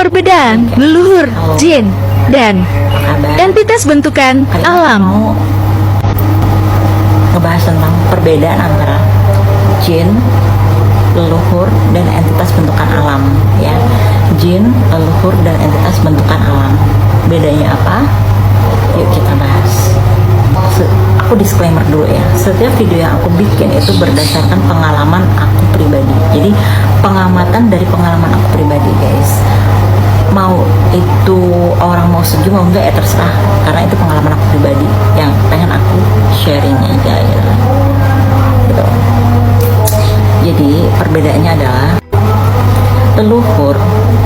Perbedaan leluhur, jin, dan entitas bentukan alam. Mau ngebahas tentang perbedaan antara jin, leluhur, dan entitas bentukan alam ya. Jin, leluhur, dan entitas bentukan alam, bedanya apa? Yuk kita bahas. Aku disclaimer dulu ya, setiap video yang aku bikin itu berdasarkan pengalaman aku pribadi. Jadi pengamatan dari pengalaman aku pribadi guys. Mau itu orang mau setuju mau enggak ya terserah, karena itu pengalaman aku pribadi yang pengen aku sharing aja ya. Gitu. Jadi perbedaannya adalah leluhur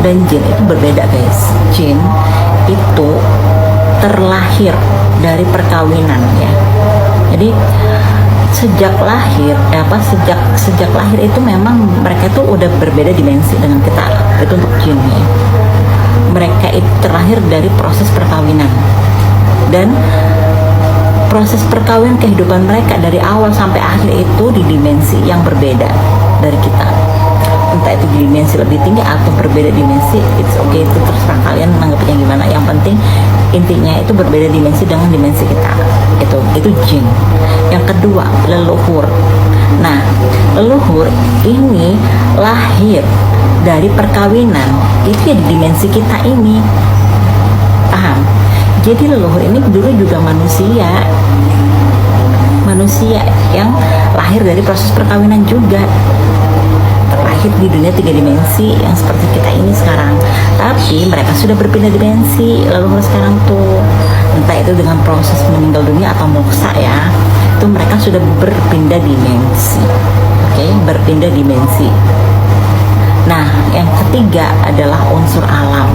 dan jin itu berbeda guys. Jin itu terlahir dari perkawinan ya. Jadi sejak lahir sejak lahir itu memang mereka itu udah berbeda dimensi dengan kita. Itu untuk jin ya. Mereka itu terlahir dari proses perkawinan, dan proses perkawinan kehidupan mereka dari awal sampai akhir itu di dimensi yang berbeda dari kita. Entah itu di dimensi lebih tinggi atau berbeda dimensi, it's okay, itu terserah kalian menganggapnya gimana. Yang penting intinya itu berbeda dimensi dengan dimensi kita. Itu jin. Yang kedua, leluhur. Nah, leluhur ini lahir dari perkawinan, itu ya di dimensi kita ini. Paham? Jadi leluhur ini dulu juga manusia yang lahir dari proses perkawinan juga, terlahir di dunia 3 dimensi yang seperti kita ini sekarang. Tapi mereka sudah berpindah dimensi leluhur sekarang tuh, entah itu dengan proses meninggal dunia atau moksa ya, itu mereka sudah berpindah dimensi. Oke, berpindah dimensi. Nah, yang ketiga adalah unsur alam.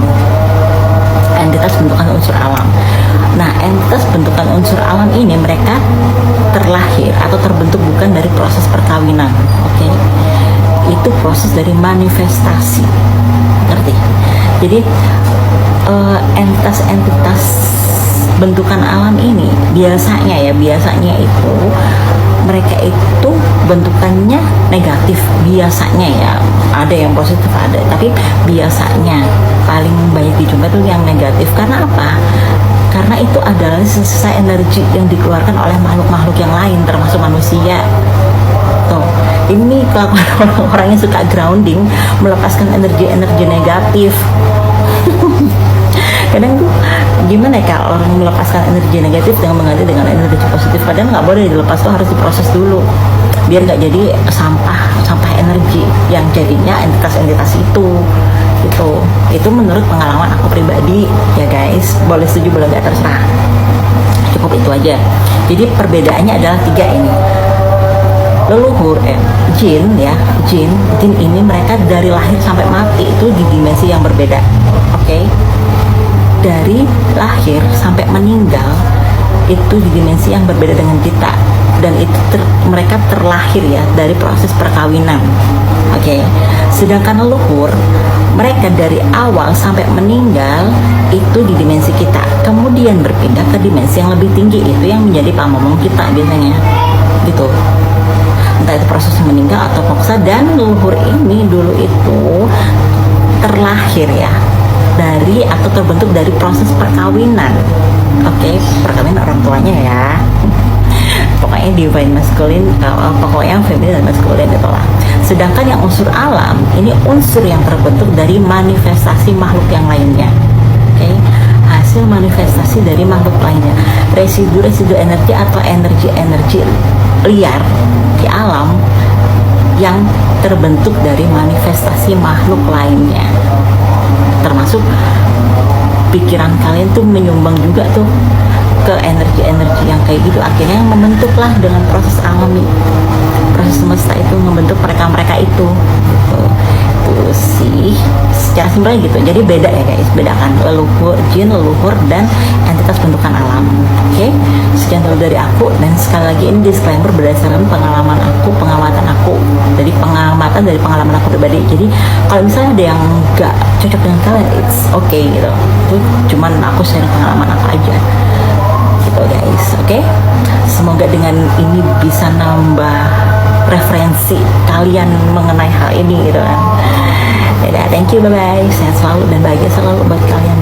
Entitas bentukan unsur alam. Nah, entitas bentukan unsur alam ini mereka terlahir atau terbentuk bukan dari proses perkawinan. Oke. Itu proses dari manifestasi. Ngerti? Jadi entitas bentukan alam ini biasanya itu mereka itu bentukannya negatif biasanya ya, ada yang positif ada, tapi biasanya paling banyak dijumpai tuh yang negatif. Karena apa? Karena itu adalah sisa energi yang dikeluarkan oleh makhluk-makhluk yang lain termasuk manusia. Tuh, ini kelakuan orang-orang yang suka grounding, melepaskan energi-energi negatif. Kadang tuh gimana ya kalau orang melepaskan energi negatif dengan mengganti dengan energi positif, padahal nggak boleh dilepas, tuh harus diproses dulu biar nggak jadi sampah energi yang jadinya entitas-entitas itu menurut pengalaman aku pribadi ya guys. Boleh setuju boleh nggak terserah, cukup itu aja. Jadi perbedaannya adalah 3 ini. Leluhur jin ini mereka dari lahir sampai mati itu di dimensi yang berbeda. Oke. Dari lahir sampai meninggal itu di dimensi yang berbeda dengan kita, dan itu mereka terlahir ya dari proses perkawinan. Oke. Sedangkan leluhur mereka dari awal sampai meninggal itu di dimensi kita, kemudian berpindah ke dimensi yang lebih tinggi, itu yang menjadi pamomong kita biasanya gitu. Entah itu proses meninggal atau moksa. Dan leluhur ini dulu itu terlahir ya dari atau terbentuk dari proses perkawinan. Oke, perkawinan orang tuanya ya. Pokoknya divine masculine, pokoknya feminin dan masculine itulah. Sedangkan yang unsur alam ini unsur yang terbentuk dari manifestasi makhluk yang lainnya. Oke, hasil manifestasi dari makhluk lainnya, residu-residu energi atau energi-energi liar di alam yang terbentuk dari manifestasi makhluk lainnya. Termasuk pikiran kalian tuh menyumbang juga tuh ke energi-energi yang kayak gitu, akhirnya membentuklah dengan proses alami, proses semesta itu membentuk mereka itu sih secara simpelnya gitu. Jadi beda ya guys, bedakan leluhur jin, leluhur, dan entitas bentukan alam. Oke, sekian dulu dari aku, dan sekali lagi ini disclaimer berdasarkan pengalaman aku, pengamatan aku, dari pengalaman aku pribadi. Jadi kalau misalnya ada yang nggak cocok dengan kalian, it's okay gitu, itu cuman aku share pengalaman aku aja gitu guys. Oke, semoga dengan ini bisa nambah referensi kalian mengenai hal ini gitu kan. Dadah, thank you, bye bye, sehat selalu dan bahagia selalu buat kalian.